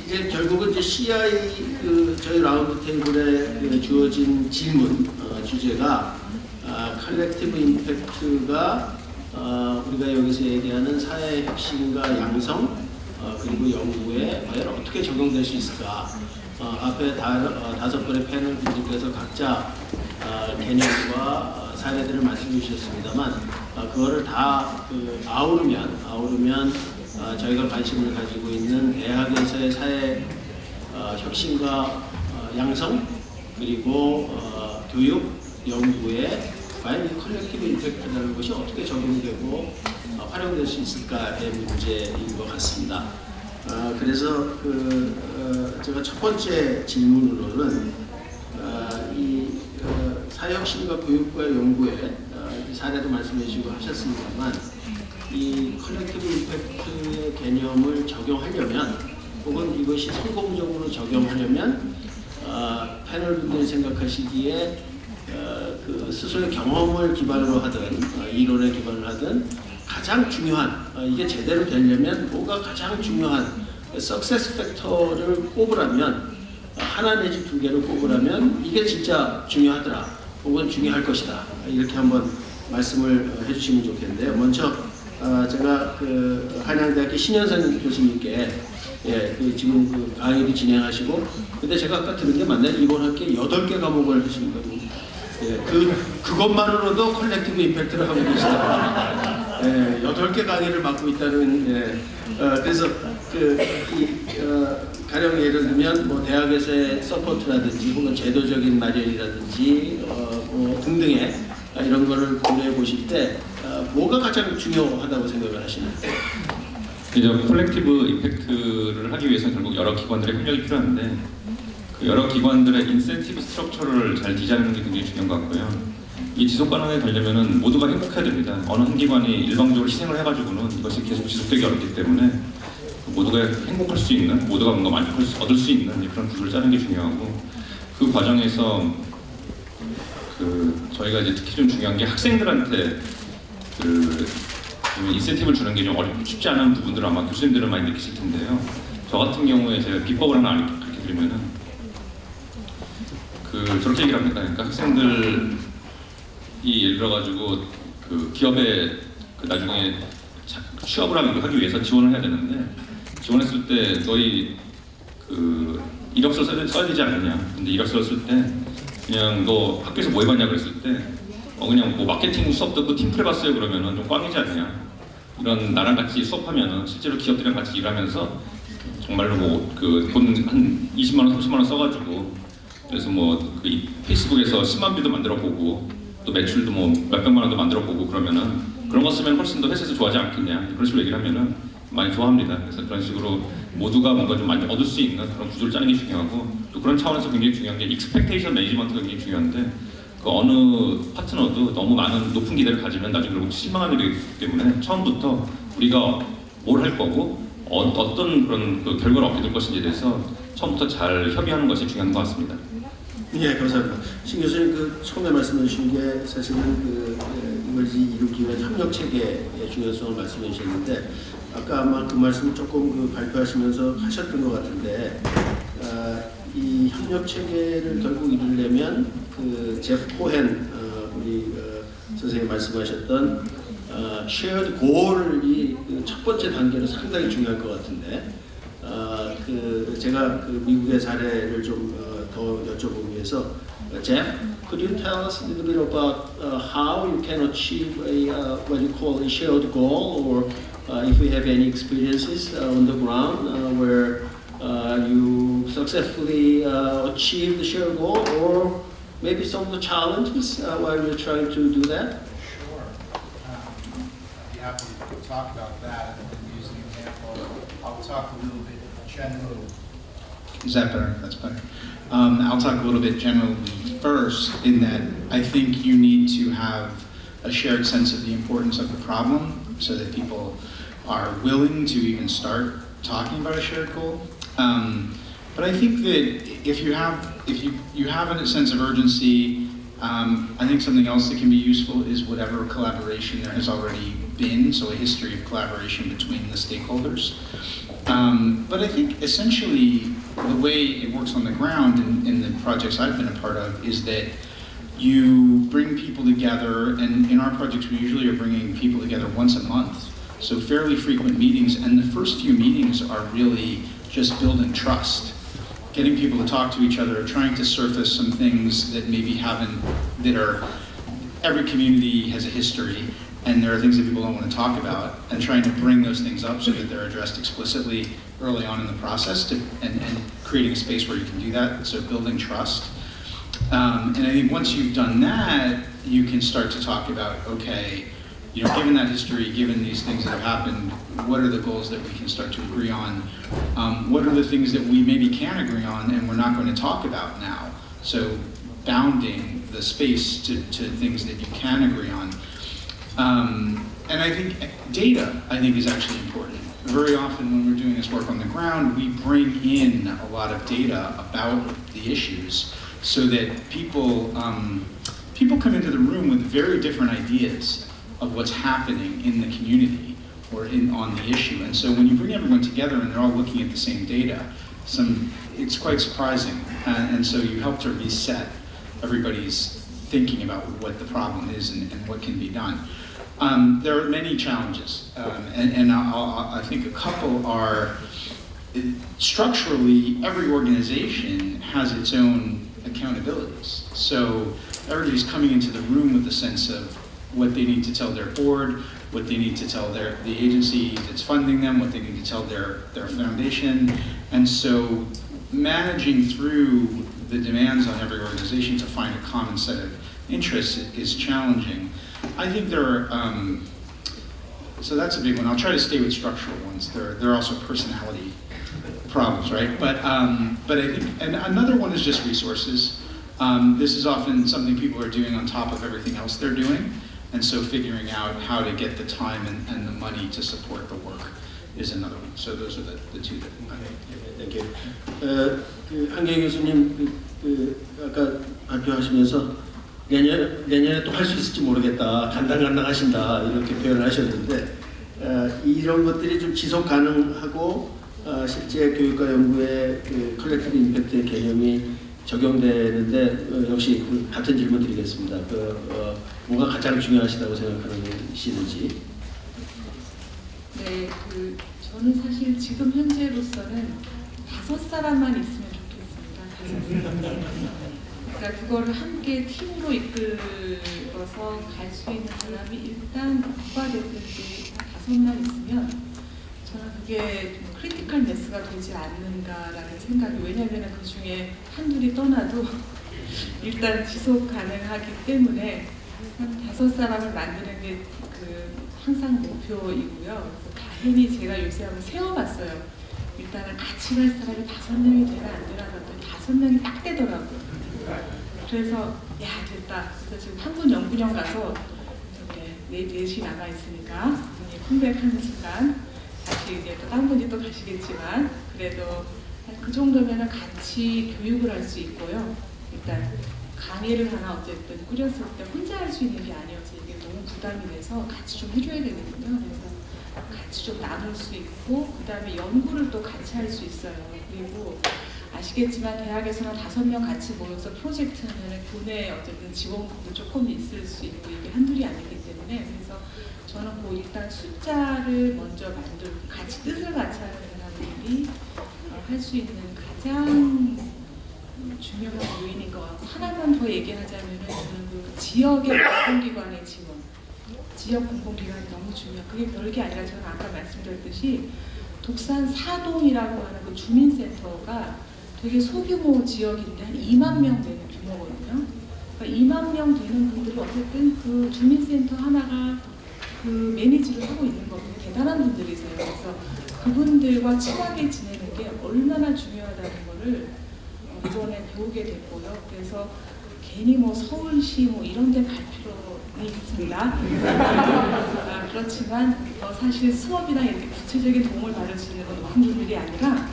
이제 결국은 이제 CI 저희 라운드 테이블에 주어진 질문 주제가 컬렉티브 임팩트가 우리가 여기서 얘기하는 사회 혁신과 양성 그리고 연구에 과연 어떻게 적용될 수 있을까? 앞에 다섯 분의 패널 분들께서 각자 개념과 사례들을 말씀해 주셨습니다만 그거를 다 아우르면 저희가 관심을 가지고 있는 대학에서의 사회 혁신과 양성 그리고 교육 연구에 과연 이 컬렉티브 임팩트라는 것이 어떻게 적용되고 활용될 수 있을까의 문제인 것 같습니다. 그래서 제가 첫 번째 질문으로는 이 사회혁신과 교육과 연구에 사례도 말씀해 주시고 하셨습니다만 이 컬렉티브 임팩트의 개념을 적용하려면 혹은 이것이 성공적으로 적용하려면 패널 분들이 생각하시기에 그 스스로의 경험을 기반으로 하든 이론에 기반을 하든 가장 중요한 이게 제대로 되려면 뭐가 가장 중요한 석세스 팩터를 꼽으라면 하나 내지 두 개를 꼽으라면 이게 진짜 중요하더라 혹은 중요할 것이다 이렇게 한번 말씀을 해주시면 좋겠는데요. 먼저 제가 그 한양대학교 신현선 교수님께 지금 강의를 진행하시고 근데 제가 아까 들은 게 맞나요? 이번 학기에 8개 과목을 하시는 거고 그것만으로도 컬렉티브 임팩트를 하고 계시다. 8개 강의를 맡고 있다는 그래서 가령 예를 들면 뭐 대학에서의 서포트라든지 혹은 제도적인 마련이라든지 뭐 등등의 이런 거를 고려해 보실 때 뭐가 가장 중요하다고 생각을 하시나요? 이제 컬렉티브 임팩트를 하기 위해서는 결국 여러 기관들의 협력이 필요한데 그 여러 기관들의 인센티브 스트럭처를 잘 디자인하는 게 굉장히 중요한 것 같고요. 이 지속 가능하게 되려면은 모두가 행복해야 됩니다. 어느 한 기관이 일방적으로 희생을 해가지고는 이것이 계속 지속되기 어렵기 때문에 모두가 행복할 수 있는, 모두가 뭔가 만족할 수, 얻을 수 있는 그런 구조를 짜는 게 중요하고 그 과정에서 저희가 이제 특히 좀 중요한 게 학생들한테 인센티브를 주는 게 좀 쉽지 않은 부분들을 아마 교수님들은 많이 느끼실 텐데요. 저 같은 경우에 제가 비법을 하나 가르쳐 드리면은 저렇게 얘기를 합니다. 그러니까 학생들이 예를 들어가지고 기업에 나중에 취업을 하기 위해서 지원을 해야 되는데 지원했을 때 너희 이력서를 써야 되지 않느냐. 근데 이력서를 쓸 때 그냥 너 학교에서 뭐 해봤냐 그랬을 때 그냥 뭐 마케팅 수업 듣고 팀플 해봤어요 그러면은 좀 꽝이지 않냐. 이런 나랑 같이 수업하면은 실제로 기업들이랑 같이 일하면서 정말로 뭐 돈 한 20만 원, 30만 원 써가지고 그래서 뭐 페이스북에서 10만 뷰도 만들어 보고 또 매출도 뭐 몇백만 원도 만들어 보고 그러면은 그런 거 쓰면 훨씬 더 회사에서 좋아하지 않겠냐 그런 식으로 얘기를 하면은 많이 좋아합니다. 그래서 그런 식으로 모두가 뭔가 좀 많이 얻을 수 있는 그런 구조를 짜는 게 중요하고 또 그런 차원에서 굉장히 중요한 게 익스펙테이션 매니지먼트가 굉장히 중요한데 어느 파트너도 너무 많은 높은 기대를 가지면 나중에 결국 실망하게 되기 때문에 처음부터 우리가 뭘 할 거고 어떤 그런 결과를 얻게 될 것인지에 대해서 처음부터 잘 협의하는 것이 중요한 것 같습니다. 예, 감사합니다. 신 교수님 처음에 말씀해 주신 게 사실은 이걸 이루기 위한 협력 체계의 중요성을 말씀해 주셨는데 아까 아마 그 말씀 조금 발표하시면서 하셨던 것 같은데 이 협력 체계를 결국 이루려면 제프 코헨 우리 선생님 말씀하셨던 shared goal이 첫 번째 단계로 상당히 중요할 것 같은데 제가 미국의 사례를 좀 더 여쭤보기 위해서 Jeff, could you tell us a little bit about how you can achieve what you call a shared goal, or if you have any experiences on the ground where you successfully achieved the shared goal, or maybe some of the challenges while you're trying to do that? Sure. I'd be happy to talk about that and use an example. I'll talk a little bit generally. Is that better? That's better. I'll talk a little bit generally first in that I think you need to have a shared sense of the importance of the problem so that people are willing to even start talking about a shared goal. But I think that if you have a sense of urgency I think something else that can be useful is whatever collaboration there has already been, so a history of collaboration between the stakeholders. But I think essentially the way it works on the ground in the projects I've been a part of is that you bring people together, and in our projects we usually are bringing people together once a month, so fairly frequent meetings, and the first few meetings are really just building trust, getting people to talk to each other, trying to surface some things that maybe every community has a history, and there are things that people don't want to talk about, and trying to bring those things up so that they're addressed explicitly early on in the process, and creating a space where you can do that, so building trust. And I think once you've done that, you can start to talk about, okay, given that history, given these things that have happened, what are the goals that we can start to agree on? What are the things that we maybe can agree on and we're not going to talk about now? So bounding the space to things that you can agree on. And I think data, is actually important. Very often when we're doing this work on the ground, we bring in a lot of data about the issues so that people come into the room with very different ideas of what's happening in the community or on the issue. And so when you bring everyone together and they're all looking at the same data, it's quite surprising. And so you help to reset everybody's thinking about what the problem is and what can be done. There are many challenges, and I think a couple are, structurally, every organization has its own accountabilities. So everybody's coming into the room with a sense of what they need to tell their board, what they need to tell the agency that's funding them, what they need to tell their foundation. And so managing through the demands on every organization to find a common set of interests is challenging. I think there are, so that's a big one. I'll try to stay with structural ones. There are also personality problems, right? But I think, and another one is just resources. This is often something people are doing on top of everything else they're doing. And so figuring out how to get the time and the money to support the work is another one. So those are the two that Thank you. 한경 교수님 아까 발표하시면서 내년에 또 할 수 있을지 모르겠다, 간당간당하신다 이렇게 표현을 하셨는데 이런 것들이 좀 지속 가능하고 실제 교육과 연구의 컬렉티브 임팩트의 개념이 적용되는데 역시 같은 질문 드리겠습니다. 뭐가 가장 중요하시다고 생각하시는지. 네, 저는 사실 지금 현재로서는 5사람만 있으면 좋겠습니다. 5사람. 그러니까 그거를 함께 팀으로 이끌어서 갈 수 있는 사람이 일단 누가 됐든지 5만 있으면 저는 그게 좀 크리티컬 매스가 되지 않는가라는 생각이, 왜냐하면 그 중에 한둘이 떠나도 일단 지속 가능하기 때문에 한 5사람을 만드는 게 항상 목표이고요. 그래서 다행히 제가 요새 한번 세워봤어요. 일단은 같이 갈 사람이 5명이 되나 안 되나 봤더니 5명이 딱 되더라고요. 그래서 야 됐다. 그래서 지금 한군 연구령 가서 이렇게 4시 남아 있으니까 컴백하는 순간 다시 이제 또 다른 분이 또 가시겠지만 그래도 그 정도면은 같이 교육을 할 수 있고요. 일단 강의를 하나 어쨌든 꾸렸을 때 혼자 할 수 있는 게 아니어서 이게 너무 부담이 돼서 같이 좀 해줘야 되거든요. 그래서 같이 좀 나눌 수 있고 그 다음에 연구를 또 같이 할 수 있어요. 그리고 아시겠지만 대학에서는 5명 같이 모여서 프로젝트는 교내 어쨌든 지원금도 조금 있을 수 있고 이게 한둘이 아니기 때문에 그래서 저는 일단 숫자를 먼저 만들고 같이 뜻을 같이 하는 사람들이 할 수 있는 가장 중요한 요인인 것 같고 하나만 더 얘기하자면은 저는 지역의 공공기관의 지원, 지역 공공기관이 너무 중요해요. 그게 별게 아니라 저는 아까 말씀드렸듯이 독산 사동이라고 하는 그 주민센터가 되게 소규모 지역인데 한 2만 명 되는 규모거든요. 그러니까 2만 명 되는 분들이 어쨌든 그 주민센터 하나가 매니지를 하고 있는 거거든요. 대단한 분들이세요. 그래서 그분들과 친하게 지내는 게 얼마나 중요하다는 거를 이번에 배우게 됐고요. 그래서 괜히 서울시 이런 데 갈 필요는 있습니다. 그렇지만 사실 수업이나 이렇게 구체적인 도움을 받을 수 있는 건 높은 분들이 아니라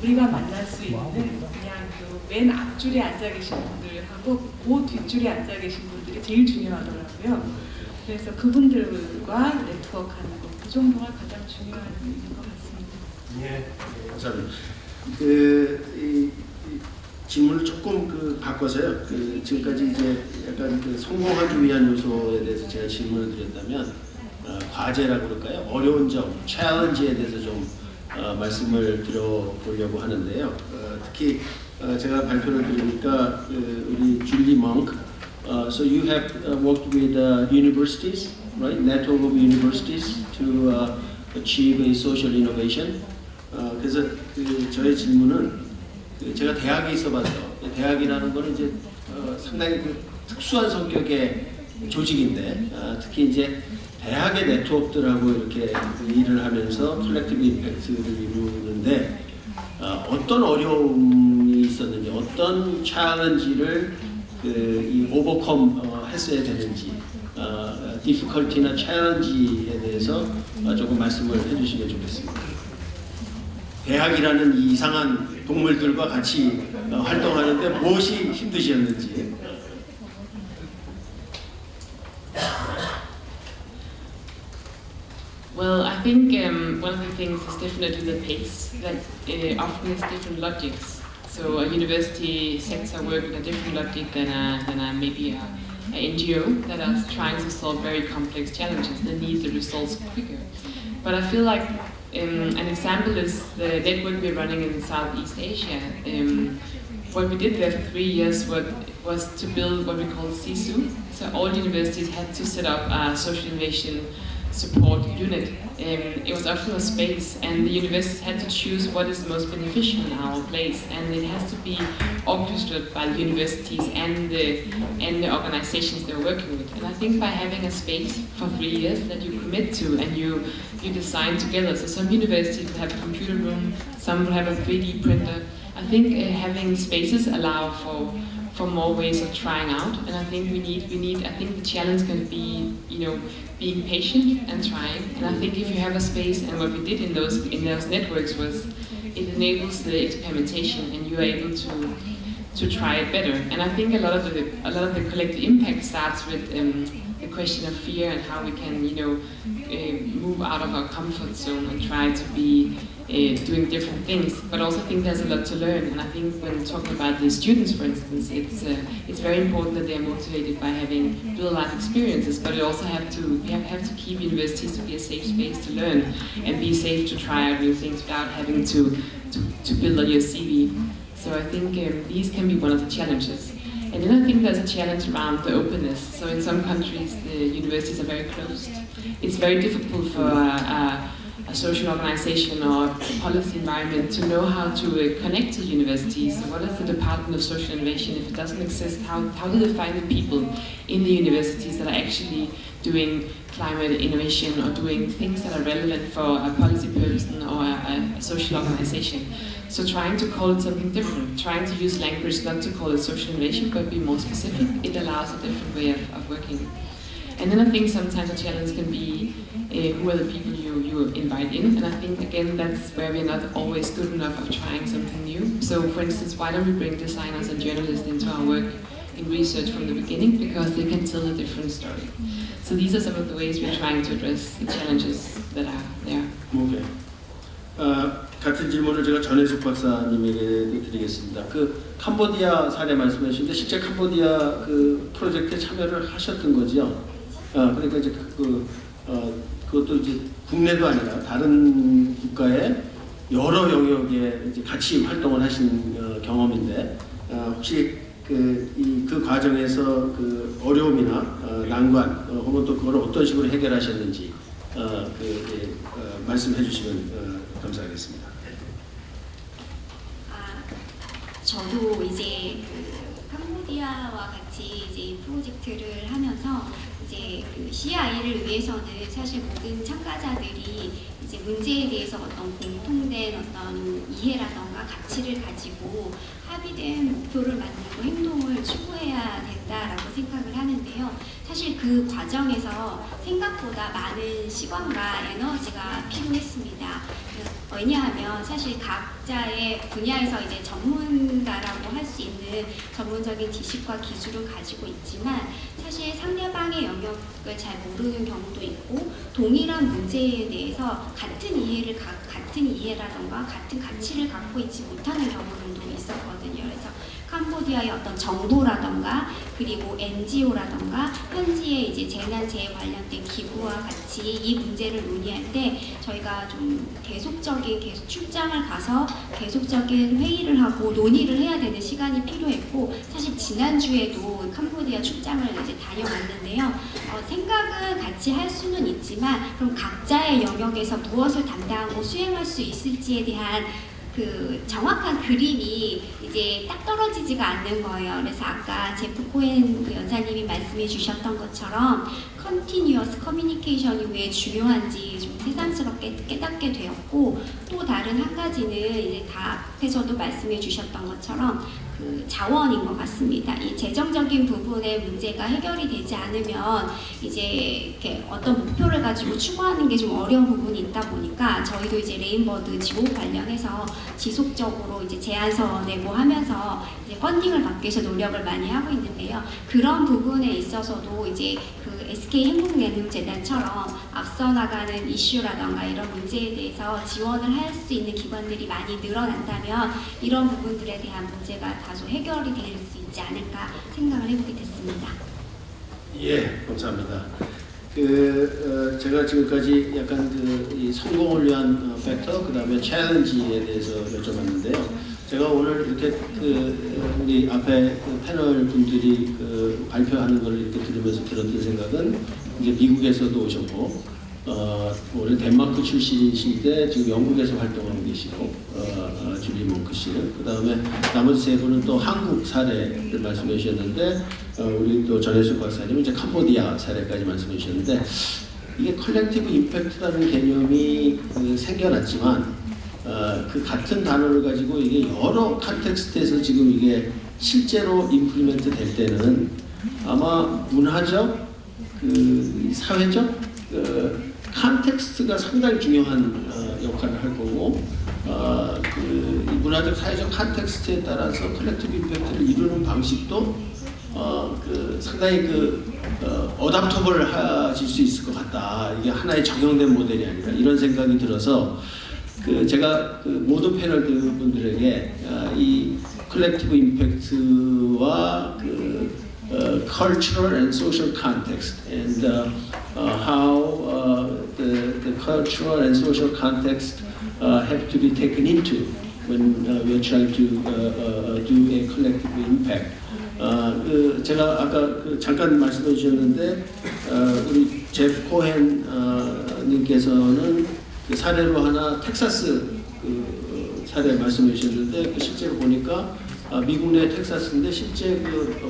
우리가 만날 수 있는 그냥 그 맨 앞줄에 앉아 계신 분들하고 그 뒷줄에 앉아 계신 분들이 제일 중요하더라고요. 그래서 그분들과 네트워크하는 것, 그 정도가 가장 중요한 일인 것 같습니다. 감사합니다. 이 질문을 조금 바꿔서요. 지금까지 이제 약간 성공하기 위한 요소에 대해서 제가 질문을 드렸다면 과제라고 그럴까요? 어려운 점, 챌린지에 대해서 좀 말씀을 드려보려고 하는데요. 특히 제가 발표를 드리니까 우리 줄리 멍크, so you have worked with universities, right? Network of universities to achieve a social innovation. 그래서 저의 질문은 제가 대학에 있어봐서 대학이라는 거는 이제 상당히 특수한 성격의 조직인데 특히 이제 대학의 네트워크들하고 이렇게 일을 하면서 컬렉티브 임팩트를 이루는데 어떤 어려움이 있었는지 어떤 챌린지를 이 오버컴 했어야 되는지 디피컬티나 챌린지에 대해서 조금 말씀을 해주시면 좋겠습니다. 대학이라는 이 이상한 동물들과 같이 활동하는데 무엇이 힘드셨는지. Well, I think one of the things is definitely the pace. That often is different logics. So a university sector work with a different logic than maybe a NGO that is trying to solve very complex challenges. They need the results quicker. But I feel like an example is the network we're running in Southeast Asia. What we did there for 3 years was to build what we call CISU. So all universities had to set up a social innovation support unit. It was often a space, and the universities had to choose what is most beneficial in our place, and it has to be orchestrated by the universities and the organizations they're working with. And I think by having a space for 3 years that you commit to and you design together. So some universities will have a computer room, some will have a 3D printer. I think having spaces allow for more ways of trying out, and I think I think the challenge is going to be, being patient and trying. And I think if you have a space, and what we did in those networks was it enables the experimentation, and you are able to try it better. And I think a lot of the collective impact starts with the question of fear and how we can move out of our comfort zone and try to be doing different things. But also think there's a lot to learn, and I think when talking about the students, for instance, it's very important that they're motivated by having real life experiences. But we also have to keep universities to be a safe space to learn and be safe to try out new things without having to build on your CV. So I think these can be one of the challenges. And then I think there's a challenge around the openness. So in some countries, the universities are very closed. It's very difficult for a social organization or policy environment to know how to connect to universities. So what is the Department of Social Innovation? If it doesn't exist, how do they find the people in the universities that are actually doing climate innovation or doing things that are relevant for a policy person or a social organization? So trying to call it something different, trying to use language not to call it social innovation but be more specific, it allows a different way of working. And then I think sometimes a challenge can be who are the people you invite in, and I think again that's where we're not always good enough of trying something new. So for instance, why don't we bring designers and journalists into our work in research from the beginning, because they can tell a different story. So these are some of the ways we're trying to address the challenges that are there. 오케이. 같은 질문을 제가 전혜숙 박사님에게 드리겠습니다. 캄보디아 사례 말씀해 주신데 실제 캄보디아 프로젝트에 참여를 하셨던 거죠. 그러니까 이제 그것도 이제 국내도 아니라 다른 국가의 여러 영역에 이제 같이 활동을 하신 경험인데 혹시 그 과정에서 어려움이나 난관 혹은 또 그걸 어떤 식으로 해결하셨는지 말씀해 주시면 감사하겠습니다. 저도 이제 캄보디아와 같이 이제 프로젝트를 하면서 이제 그 CI를 위해서는 사실 모든 참가자들이 이제 문제에 대해서 어떤 공통된 어떤 이해라던가 가치를 가지고 합의된 목표를 만들고 행동을 추구해야 된다라고 생각을 하는데요. 사실 그 과정에서 생각보다 많은 시간과 에너지가 필요했습니다. 왜냐하면 사실 각자의 분야에서 이제 전문가라고 할 수 있는 전문적인 지식과 기술을 가지고 있지만 사실 상대방의 영역을 잘 모르는 경우도 있고 동일한 문제에 대해서 같은 이해라던가 같은 가치를 갖고 있지 못하는 경우들도 있었거든요. 그래서 캄보디아의 어떤 정부라던가 그리고 NGO라던가 현지의 이제 재난재해 관련된 기구와 같이 이 문제를 논의할 때 저희가 좀 계속 출장을 가서 계속적인 회의를 하고 논의를 해야 되는 시간이 필요했고 사실 지난주에도 캄보디아 출장을 이제 다녀왔는데요. 생각은 같이 할 수는 있지만 그럼 각자의 영역에서 무엇을 담당하고 수행할 수 있을지에 대한 그 정확한 그림이 이제 딱 떨어지지가 않는 거예요. 그래서 아까 제프 코엔 그 연사님이 말씀해 주셨던 것처럼 컨티뉴어스 커뮤니케이션이 왜 중요한지 좀 새삼스럽게 깨닫게 되었고 또 다른 한 가지는 이제 다 앞에서도 말씀해 주셨던 것처럼 그 자원인 것 같습니다. 이 재정적인 부분의 문제가 해결이 되지 않으면 이제 이렇게 어떤 목표를 가지고 추구하는 게 좀 어려운 부분이 있다 보니까 저희도 이제 레인버드 지원 관련해서 지속적으로 이제 제안서 내고 하면서 이제 펀딩을 받기 위해서 노력을 많이 하고 있는데요. 그런 부분에 있어서도 이제 그 SK 행복내눔재단처럼 앞서 나가는 이슈라던가 이런 문제에 대해서 지원을 할 수 있는 기관들이 많이 늘어난다면 이런 부분들에 대한 문제가 다소 해결이 될 수 있지 않을까 생각을 해보게 됐습니다. 예, 감사합니다. 제가 지금까지 약간 이 성공을 위한 팩터, 그 다음에 챌린지에 대해서 여쭤봤는데요. 제가 오늘 이렇게 우리 앞에 패널 분들이 발표하는 걸 이렇게 들으면서 들었던 생각은 이제 미국에서도 오셨고, 원래 덴마크 출신이신데 지금 영국에서 활동하고 계시고, 줄리 몽크 씨는 그 다음에 나머지 세 분은 또 한국 사례를 말씀해 주셨는데, 우리 또 전혜숙 박사님은 이제 캄보디아 사례까지 말씀해 주셨는데, 이게 컬렉티브 임팩트라는 개념이 생겨났지만, 그 같은 단어를 가지고 이게 여러 컨텍스트에서 지금 이게 실제로 임플리멘트 될 때는 아마 문화적, 사회적 컨텍스트가 상당히 중요한 역할을 할 거고, 이 문화적 사회적 컨텍스트에 따라서 컬렉티브 임팩트를 이루는 방식도 상당히 어답터블 하실 수 있을 것 같다. 이게 하나의 적용된 모델이 아니라 이런 생각이 들어서 제가 모든 패널 분들에게 이 컬렉티브 임팩트와 cultural and social context and how the cultural and social context have to be taken into when we are trying to do a collective impact. 제가 아까 잠깐 말씀해 주셨는데 우리 제프 코헨 님께서는 사례로 하나 텍사스 사례 말씀해 주셨는데 실제로 보니까 미국 내 텍사스인데 실제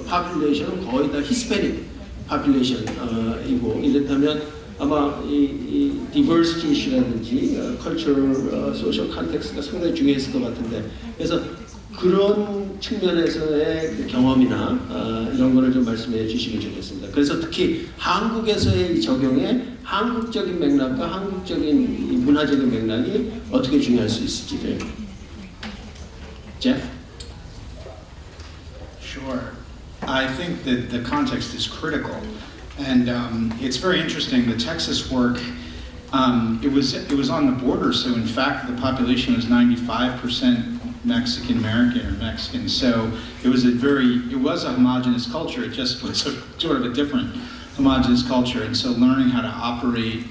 파퓰레이션은 거의 다 히스패닉 파퓰레이션이고 이렇다면 아마 이 디버시티 이슈라든지 컬처럴 소셜 컨텍스트가 상당히 중요했을 것 같은데 그래서 그런 측면에서의 경험이나 이런 거를 좀 말씀해 주시면 좋겠습니다. 그래서 특히 한국에서의 이 적용에 한국적인 맥락과 한국적인 이 문화적인 맥락이 어떻게 중요할 수 있을지를. Jeff? Sure. I think that the context is critical, and it's very interesting. The Texas work, it was on the border, so in fact the population was 95% Mexican American or Mexican. So it was a homogenous culture. It just was sort of a different homogenous culture, and so learning how to operate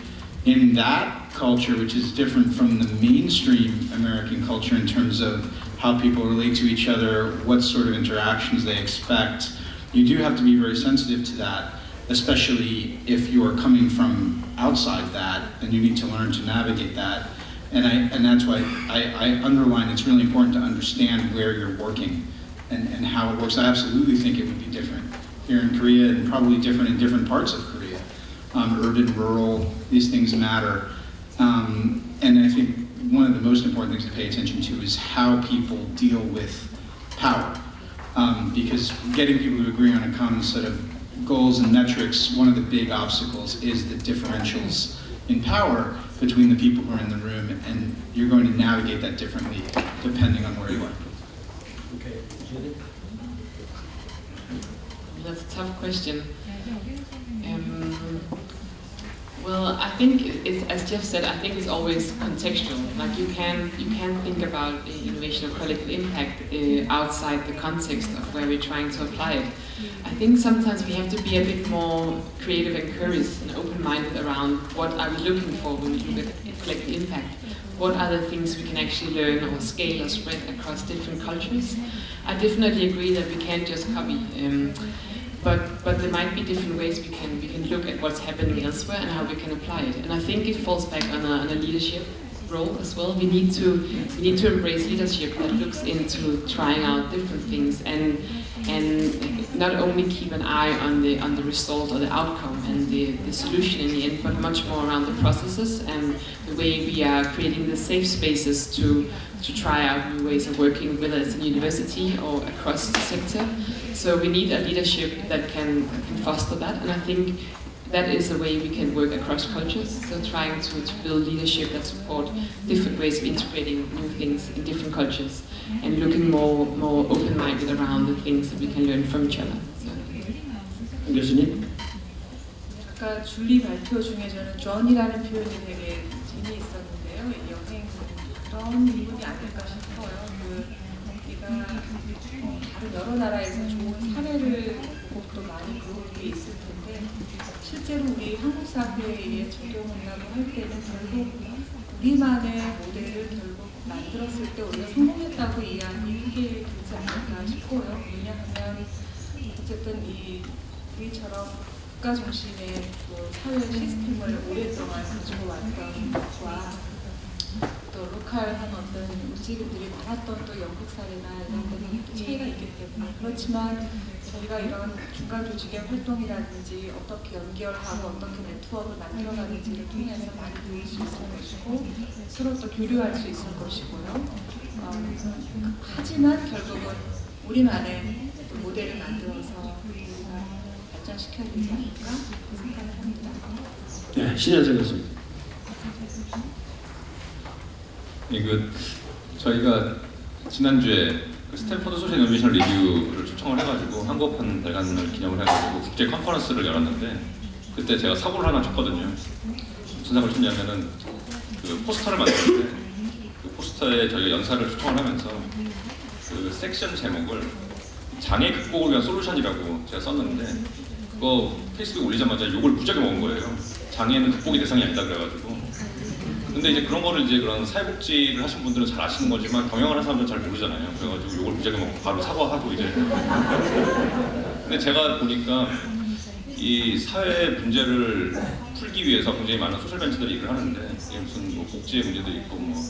in that culture, which is different from the mainstream American culture in terms of how people relate to each other, what sort of interactions they expect. You do have to be very sensitive to that, especially if you are coming from outside that, and you need to learn to navigate that. And that's why I underline it's really important to understand where you're working and how it works. I absolutely think it would be different here in Korea and probably different in different parts of Korea. urban, rural, these things matter. And I think one of the most important things to pay attention to is how people deal with power. Because getting people to agree on a common set of goals and metrics, one of the big obstacles is the differentials in power between the people who are in the room, and you're going to navigate that differently depending on where you are. Okay, Judy? That's a tough question. Well, I think it's, as Jeff said, I think it's always contextual. Like you can think about innovation or collective impact outside the context of where we're trying to apply it. I think sometimes we have to be a bit more creative and curious and open-minded around what are we looking for when we look at collective impact. What are the things we can actually learn or scale or spread across different cultures? I definitely agree that we can't just copy. But there might be different ways we can look at what's happening elsewhere and how we can apply it. And I think it falls back on a leadership role as well. We need to embrace leadership that looks into trying out different things and not only keep an eye on the result or the outcome and the solution in the end, but much more around the processes and the way we are creating the safe spaces to try out new ways of working, whether it's in university or across the sector. So we need a leadership that can foster that, and I think that is a way we can work across cultures. So trying to build leadership that support different ways of integrating new things in different cultures and looking more open-minded around the things that we can learn from each other. So. 교수님? 아까 줄리 발표 중에 저는 존이라는 표현이 되게 재미있었는데요. 이 여행 그런 부분이 아닐까 싶어요. 우리가 다른 여러 나라에서 좋은 사례를 보고 또 많이 배울 게 있을 텐데 실제로 우리 한국 사회에 적용한다고 할 때는 결국 우리만의 모델을 결국 만들었을 때 우리가 성공했다고 이해하기 크게 되지 않을까 싶어요. 왜냐하면 어쨌든 우리처럼 국가 중심의 사회 시스템을 오랫동안 가지고 왔던 것과 또 로컬한 어떤 움직임들이 많았던 또 영국 사례나 이런 데는 또 차이가 있기 때문에 그렇지만 저희가 이런 중간 조직의 활동이라든지 어떻게 연결하고 어떻게 네트워크를 만들어가는지를 통해서 많이 배울 수 있을 것이고 서로 또 교류할 수 있을 것이고요. 하지만 결국은 우리만의 모델을 만들어서 발전시켜야 되지 않을까 생각을 합니다. 네, 신현석 교수님. 저희가 지난주에 스탠퍼드 소셜 이노베이션 리뷰를 초청을 해가지고 한국판 발간을 기념을 해가지고 국제 컨퍼런스를 열었는데 그때 제가 사고를 하나 쳤거든요. 무슨 사고를 쳤냐면은 그 포스터를 만들었는데 그 포스터에 저희가 연사를 초청을 하면서 그 섹션 제목을 장애 극복을 위한 솔루션이라고 제가 썼는데 그거 페이스북에 올리자마자 욕을 무지하게 먹은 거예요. 장애는 극복의 대상이 아니다 그래가지고. 근데 이제 그런 거를 이제 그런 사회복지를 하신 분들은 잘 아시는 거지만 경영하는 사람들은 잘 모르잖아요. 그래가지고 욕을 무지하게 먹고 바로 사과하고 이제. 근데 제가 보니까 이 사회 문제를 풀기 위해서 굉장히 많은 소셜 벤처들이 일을 하는데 이게 무슨 뭐 복지의 문제도 있고 뭐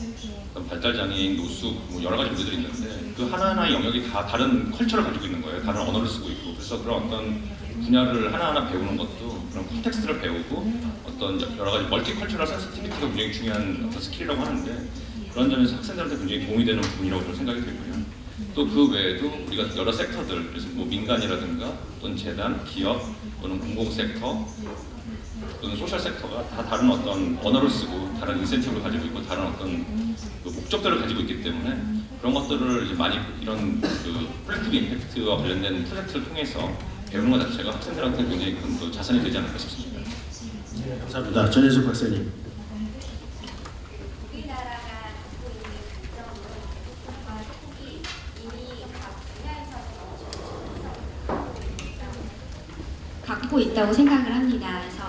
발달장애인, 노숙 뭐 여러 가지 문제들이 있는데 그 하나하나의 영역이 다 다른 컬처를 가지고 있는 거예요. 다른 언어를 쓰고 있고 그래서 그런 어떤 분야를 하나하나 배우는 것도 그런 콘텍스트를 배우고 어떤 여러 가지 멀티컬처럴 센시티비티가 굉장히 중요한 어떤 스킬이라고 하는데 그런 점에서 학생들한테 굉장히 도움이 되는 부분이라고 저는 생각이 들고요. 또 그 외에도 우리가 여러 섹터들, 그래서 뭐 민간이라든가 또는 재단, 기업 또는 공공섹터 또는 소셜 섹터가 다 다른 어떤 언어를 쓰고 다른 인센티브를 가지고 있고 다른 어떤 그 목적들을 가지고 있기 때문에 그런 것들을 이제 많이 이런 그 콜렉티브 임팩트와 관련된 프로젝트를 통해서 배우는 것 자체가 학생들한테 굉장히 큰 또 자산이 되지 않을까 싶습니다. 네, 감사합니다. 전혜숙 박사님. 우리나라가 갖고 있는 강점은 폭이 이미 각 분야에서 갖고 있다고 생각을 합니다. 그래서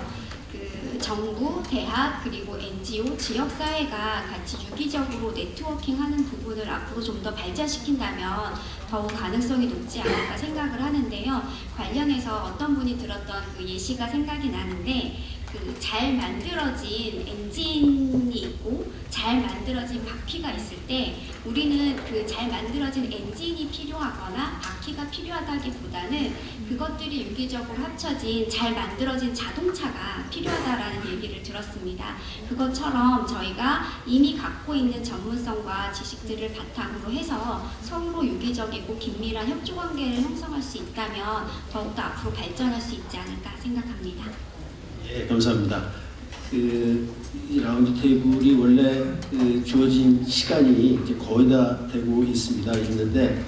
그 정부, 대학 그리고 NGO, 지역사회가 같이 유기적으로 네트워킹하는 부분을 앞으로 좀 더 발전시킨다면 더욱 가능성이 높지 않을까 생각을 하는데요. 관련해서 어떤 분이 들었던 그 예시가 생각이 나는데 그 그 잘 만들어진 엔진이 있고 잘 만들어진 바퀴가 있을 때 우리는 그 잘 만들어진 엔진이 필요하거나 바퀴가 필요하다기보다는 그것들이 유기적으로 합쳐진 잘 만들어진 자동차가 필요하다라는 얘기를 들었습니다. 그것처럼 저희가 이미 갖고 있는 전문성과 지식들을 바탕으로 해서 서로 유기적이고 긴밀한 협조 관계를 형성할 수 있다면 더욱더 앞으로 발전할 수 있지 않을까 생각합니다. 예, 감사합니다. 이 라운드 테이블이 원래 주어진 시간이 이제 거의 다 되고 있는데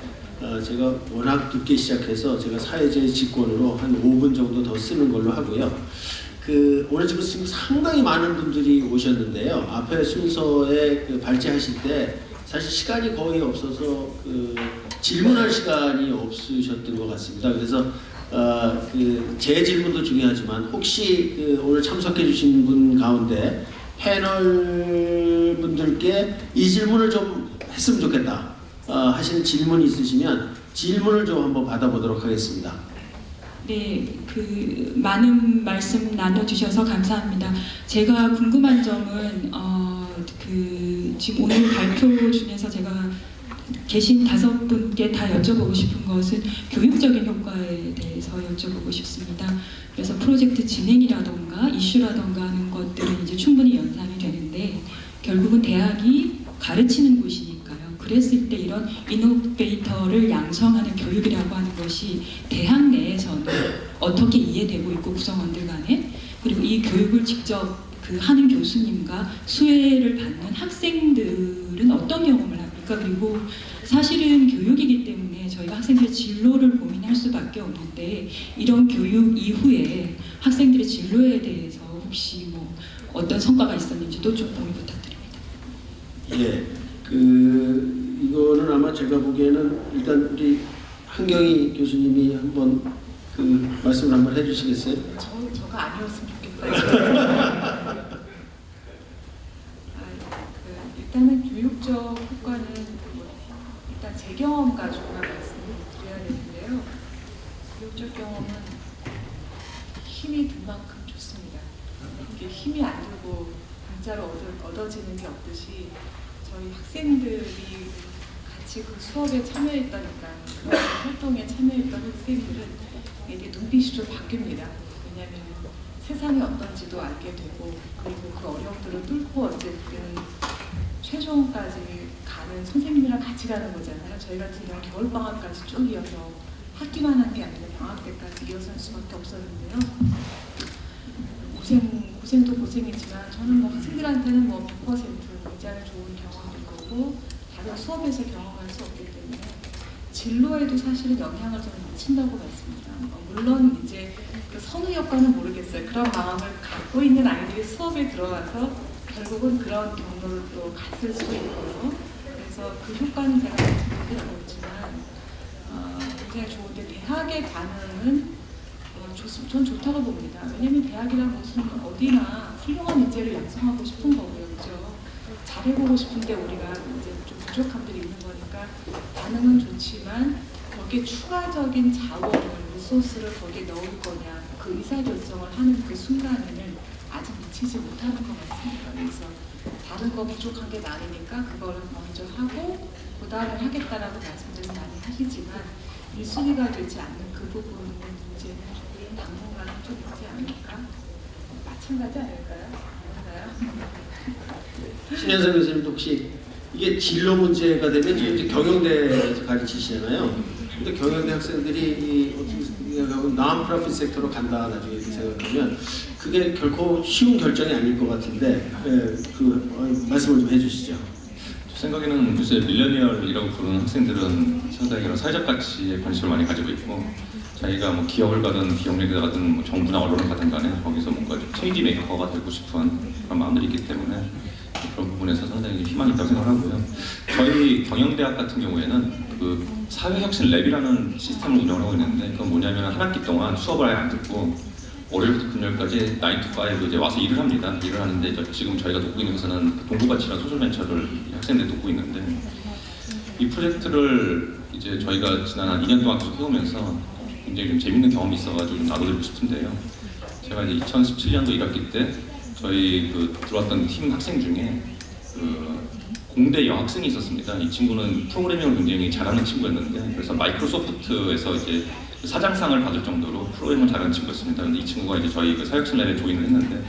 제가 워낙 늦게 시작해서 제가 사회자의 직권으로 한 5분 정도 더 쓰는 걸로 하고요. 오늘 지금 상당히 많은 분들이 오셨는데요. 앞에 순서에 발제하실 때 사실 시간이 거의 없어서 질문할 시간이 없으셨던 것 같습니다. 그래서 제 질문도 중요하지만 혹시 오늘 참석해 주신 분 가운데 패널 분들께 이 질문을 좀 했으면 좋겠다 하시는 질문이 있으시면 질문을 좀 한번 받아보도록 하겠습니다. 네, 많은 말씀 나눠주셔서 감사합니다. 제가 궁금한 점은 지금 오늘 발표 중에서 제가 계신 5분께 다 여쭤보고 싶은 것은 교육적인 효과에 대해서 여쭤보고 싶습니다. 그래서 프로젝트 진행이라던가 이슈라던가 하는 것들은 이제 충분히 연상이 되는데 결국은 대학이 가르치는 곳이니까요. 그랬을 때 이런 이노베이터를 양성하는 교육이라고 하는 것이 대학 내에서는 어떻게 이해되고 있고 구성원들 간에 그리고 이 교육을 직접 하는 교수님과 수혜를 받는 학생들은 어떤 경험을 합니까? 그리고 사실은 교육이기 때문에 저희가 학생들의 진로를 고민할 수밖에 없는데 이런 교육 이후에 학생들의 진로에 대해서 혹시 어떤 성과가 있었는지도 좀 공유 부탁드립니다. 예, 이거는 아마 제가 보기에는 일단 우리 한경희 교수님이 한번 말씀을 한번 해주시겠어요? 저가 아니었으면 좋겠다. 일단은 교육적 효과는 일단 제 경험 가지고만 말씀을 드려야 되는데요. 교육적 경험은 힘이 들 만큼 좋습니다. 이게 힘이 안 들고 공짜로 얻어지는 게 없듯이 저희 학생들이 같이 그 수업에 참여했다니까 그런 활동에 참여했던 학생들은 이게 눈빛이 좀 바뀝니다. 왜냐하면 세상이 어떤지도 알게 되고 그리고 그 어려움들을 뚫고 어쨌든 최종까지 가는 선생님이랑 같이 가는 거잖아요. 저희 같은 경우 겨울방학까지 쭉 이어서 학기만 한 게 아니라 방학 때까지 이어서 할 수밖에 없었는데요. 고생도 고생이지만 저는 학생들한테는 100% 굉장히 좋은 경험일 거고 다른 수업에서 경험할 수 없기 때문에 진로에도 사실은 영향을 좀 미친다고 봤습니다. 물론 이제 선후 효과는 모르겠어요. 그런 마음을 갖고 있는 아이들이 수업에 들어와서 결국은 그런 경로를 또 갔을 수도 있고요. 그래서 그 효과는 제가 말씀드릴 수 없지만 굉장히 좋은데 대학의 반응은 전 좋다고 봅니다. 왜냐하면 대학이란 곳은 어디나 훌륭한 인재를 양성하고 싶은 거고요. 그죠? 잘해보고 싶은데 우리가 이제 좀 부족함들이 있는 거니까 반응은 좋지만 거기에 추가적인 자원을, 리소스를 거기에 넣을 거냐 그 의사결정을 하는 그 순간에는 아직 미치지 못하는 것 같습니다. 그래서 다른 거 부족한 게 많으니까 그거를 먼저 하고 그 다음에 하겠다라고 말씀들을 많이 하시지만 1순위가 되지 않는 그 부분의 문제는 당분간은 좀 있지 않을까? 마찬가지 아닐까요? 신현상 교수님도 혹시 이게 진로 문제가 되면 이제 경영대에서 가르치시잖아요. 근데 경영대 학생들이 non-profit 섹터로 간다 나중에 생각하면 그게 결코 쉬운 결정이 아닐 것 같은데 말씀을 좀 해주시죠. 제 생각에는 요새 밀레니얼이라고 부르는 학생들은 상당히 이런 사회적 가치에 관심을 많이 가지고 있고 자기가 기업을 가든 비영리를 가든 정부나 언론을 가든 간에 거기서 뭔가 좀 체인지 메이커가 되고 싶은 그런 마음들이 있기 때문에 그런 부분에서 상당히 희망이 있다고 생각하고요. 저희 경영대학 같은 경우에는 사회혁신 랩이라는 시스템을 운영을 하고 있는데 그건 뭐냐면 한 학기 동안 수업을 아예 안 듣고 월요일부터 금요일까지 9 to 5 이제 와서 일을 합니다. 일을 하는데 지금 저희가 돕고 있는 회사는 동부가치라는 소셜벤처를 학생들이 돕고 있는데 이 프로젝트를 이제 저희가 지난 한 2년 동안 계속 해오면서 굉장히 좀 재밌는 경험이 있어가지고 좀 나눠드리고 싶은데요. 제가 이제 2017년도 1학기 때 저희 그 들어왔던 팀 학생 중에 그 공대 여학생이 있었습니다. 이 친구는 프로그래밍을 굉장히 잘하는 친구였는데 그래서 마이크로소프트에서 이제 사장상을 받을 정도로 프로그래밍을 잘하는 친구였습니다. 근데 이 친구가 이제 저희 그 사육실내에 조인을 했는데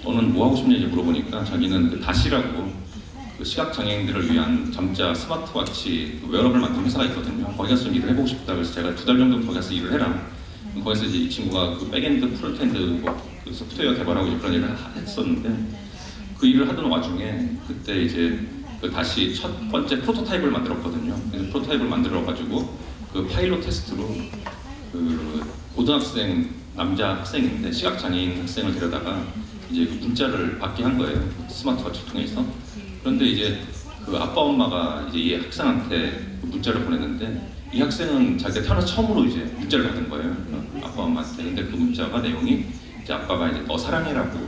너는 뭐 하고 싶냐 이제 물어보니까 자기는 그 다시라고 그 시각장애인들을 위한 점자 스마트워치 그 웨어러블 만드는 회사가 있거든요. 거기 가서 좀 일을 해보고 싶다. 그래서 제가 2달 정도 거기 가서 일을 해라. 거기서 이제 이 친구가 그 백엔드, 프론트엔드 그 소프트웨어 개발하고 이제 그런 일을 했었는데 그 일을 하던 와중에 그때 이제 그 다시 첫 번째 프로토타입을 만들었거든요. 그래서 프로토타입을 만들어가지고 그 파일럿 테스트로 그 고등학생 남자 학생인데 시각장애인 학생을 데려다가 이제 그 문자를 받게 한 거예요. 스마트워치 통해서. 그런데 이제 그 아빠 엄마가 이제 이 학생한테 그 문자를 보냈는데 이 학생은 자기가 태어나서 처음으로 이제 문자를 받은 거예요. 아빠 엄마한테. 근데 그 문자가 내용이 이제 아빠가 이제 너 사랑해라고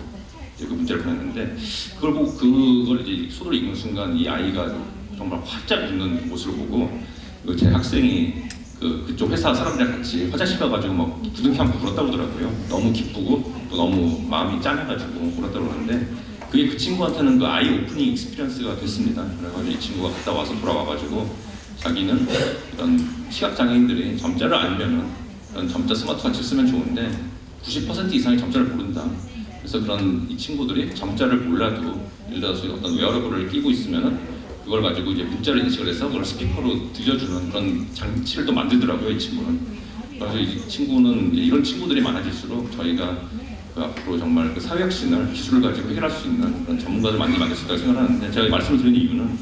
이제 그 문자를 보냈는데 그걸 보고 그걸 이제 손으로 읽는 순간 이 아이가 정말 활짝 웃는 모습을 보고 그 제 학생이 그쪽 회사 사람들이랑 같이 화장실 가가지고 막 부둥켜 안고 울었다고 그러더라고요. 너무 기쁘고 또 너무 마음이 짠해가지고 울었다고 그러는데 그게 그 친구한테는 그 아이 오프닝 익스피리언스가 됐습니다. 그래가지고 이 친구가 갔다 와서 돌아와가지고 자기는 이런 시각장애인들이 점자를 알면은 이런 점자 스마트워치 쓰면 좋은데 90% 이상이 점자를 모른다. 그래서 그런 이 친구들이 점자를 몰라도 예를 들어서 어떤 웨어러블을 끼고 있으면은 그걸 가지고 이제 문자를 인식을 해서 그걸 스피커로 들려주는 그런 장치를 또 만들더라고요, 이 친구는. 그래서 이 친구는 이런 친구들이 많아질수록 저희가 그 앞으로 정말 그 사회혁신을 기술을 가지고 해결할 수 있는 그런 전문가들 많이 만들 수 있다고 생각하는데 제가 말씀을 드리는 이유는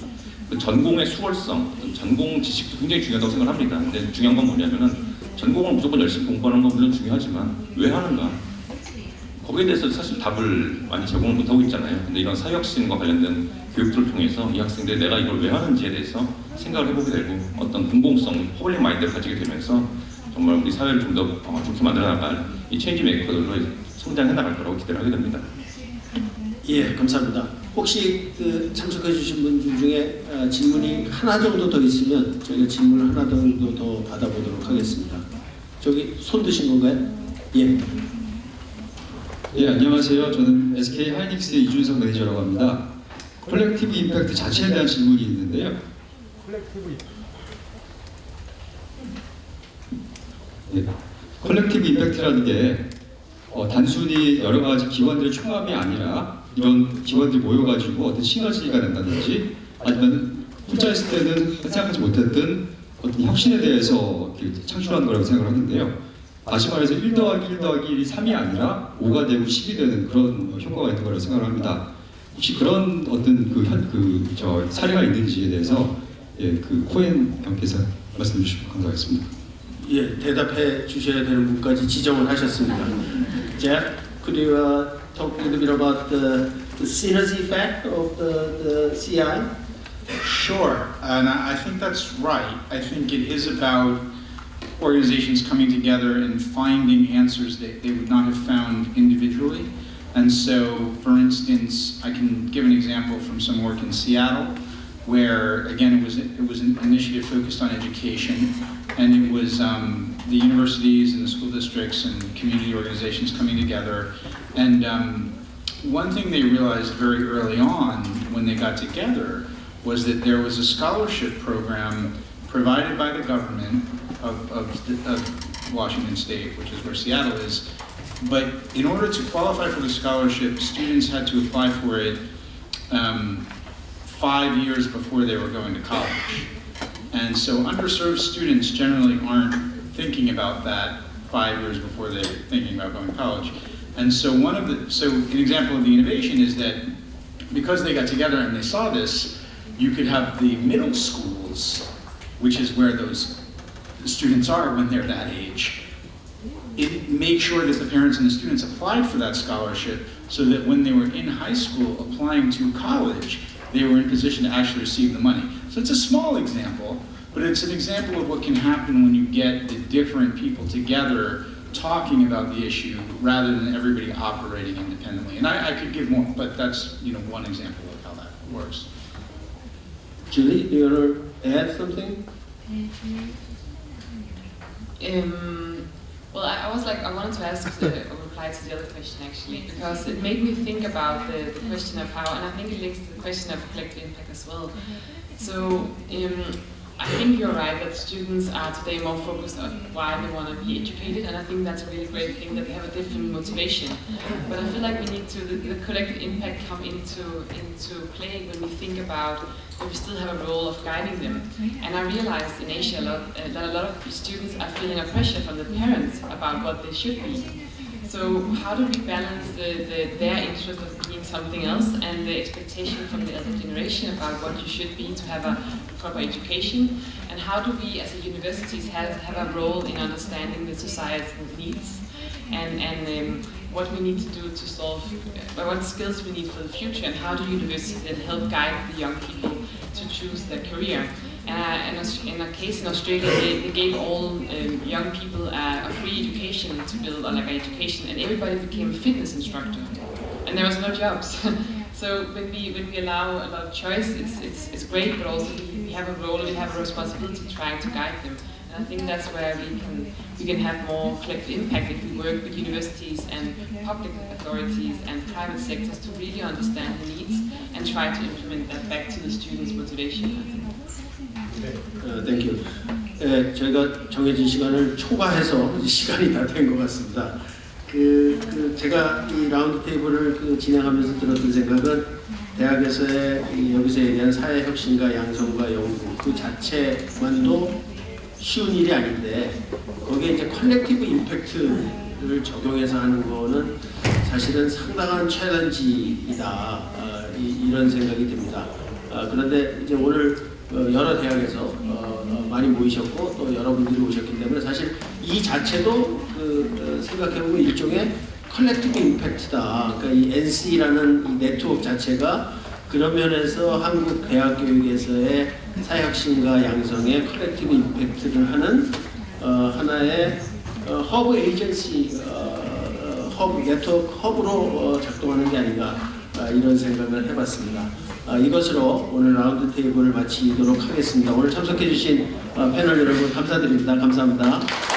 그 전공의 수월성, 전공 지식도 굉장히 중요하다고 생각합니다. 근데 중요한 건 뭐냐면은 전공을 무조건 열심히 공부하는 건 물론 중요하지만 왜 하는가? 거기에 대해서 사실 답을 많이 제공을 못하고 있잖아요. 근데 이런 사회혁신과 관련된 교육들을 통해서 이 학생들이 내가 이걸 왜 하는지에 대해서 생각을 해보게 되고 어떤 공공성, 퍼블릭 마인드를 가지게 되면서 정말 우리 사회를 좀 더 좋게 만들어 나갈 이 체인지 메이커들로 성장해 나갈 거라고 기대를 하게 됩니다. 예, 감사합니다. 혹시 그 참석해 주신 분 중에 질문이 하나 정도 더 있으면 저희가 질문을 하나 정도 더 받아보도록 하겠습니다. 저기 손 드신 건가요? 예. 예, 안녕하세요. 저는 SK 하이닉스의 이준석 매니저라고 합니다. 콜렉티브 임팩트 자체에 대한 질문이 있는데요. 예, 콜렉티브 임팩트라는 게 단순히 여러 가지 기관들의 총합이 아니라 이런 기관들이 모여가지고 어떤 시너지가 된다든지 아니면 혼자 있을 때는 생각하지 못했던 어떤 혁신에 대해서 창출한 거라고 생각을 하는데요. 다시 말해서 1 더하기 1 더하기 1이 3이 아니라 5가 되고 10이 되는 그런 효과가 있는 거라고 생각을 합니다. 혹시 그런 어떤 사례가 있는지에 대해서 그 코엔 형께서 말씀해 주시면 감사하겠습니다. 예, 대답해 주셔야 되는 분까지 지정을 하셨습니다. Jeff, could you talk a little bit about the synergy effect of the CI? Sure, and I think that's right. I think it is about organizations coming together and finding answers that they would not have found individually. And so, for instance, I can give an example from some work in Seattle, where again it was an initiative focused on education, and it was the universities and the school districts and community organizations coming together. And one thing they realized very early on when they got together was that there was a scholarship program provided by the government of Washington State, which is where Seattle is. But in order to qualify for the scholarship, students had to apply for it 5 years before they were going to college. And so underserved students generally aren't thinking about that 5 years before they're thinking about going to college. And so an example of the innovation is that because they got together and they saw this, you could have the middle schools, which is where those students are when they're that age, make sure that the parents and the students applied for that scholarship so that when they were in high school applying to college, they were in position to actually receive the money. So it's a small example, but it's an example of what can happen when you get the different people together talking about the issue rather than everybody operating independently. And I could give more, but that's one example of how that works. Julie, do you want to add something? Well, I wanted to ask a reply to the other question actually, because it made me think about the question of how, and I think it links to the question of collective impact as well. So, I think you're right that students are today more focused on why they want to be educated, and I think that's a really great thing that they have a different motivation. But I feel like we need to, the collective impact come into play when we think about that we still have a role of guiding them. And I realized in Asia that a lot of students are feeling a pressure from the parents about what they should be. So how do we balance their interest of being something else and the expectation from the other generation about what you should be to have a proper education? And how do we as a universities have a role in understanding the society's needs and what we need to do to solve, what skills we need for the future, and how do universities then help guide the young people to choose their career? In a case in Australia, they gave all young people a free education to build like an education, and everybody became a fitness instructor, and there was no jobs. So when we allow a lot of choice, it's great, but also we have a role, we have a responsibility trying to guide them. And I think that's where we can have more collective impact if we work with universities and public authorities and private sectors to really understand the needs and try to implement that back to the students' motivation. Thank you. 저희가 정해진 시간을 초과해서 시간이 다 된 것 같습니다. 제가 이 라운드 테이블을 진행하면서 들었던 생각은 대학에서의 여기서 얘기한 사회 혁신과 양성과 연구 그 자체만도 쉬운 일이 아닌데 거기에 이제 컬렉티브 임팩트를 적용해서 하는 거는 사실은 상당한 챌린지이다 이런 생각이 듭니다. 그런데 이제 오늘 여러 대학에서 많이 모이셨고 또 여러분들이 오셨기 때문에 사실 이 자체도 생각해보면 일종의 컬렉티브 임팩트다. 그러니까 이 NC라는 이 네트워크 자체가 그런 면에서 한국 대학 교육에서의 사회혁신과 양성의 컬렉티브 임팩트를 하는 하나의 허브 에이전시, 허브 네트워크 허브로 작동하는 게 아닌가 이런 생각을 해봤습니다. 이것으로 오늘 라운드 테이블을 마치도록 하겠습니다. 오늘 참석해 주신 패널 여러분 감사드립니다. 감사합니다.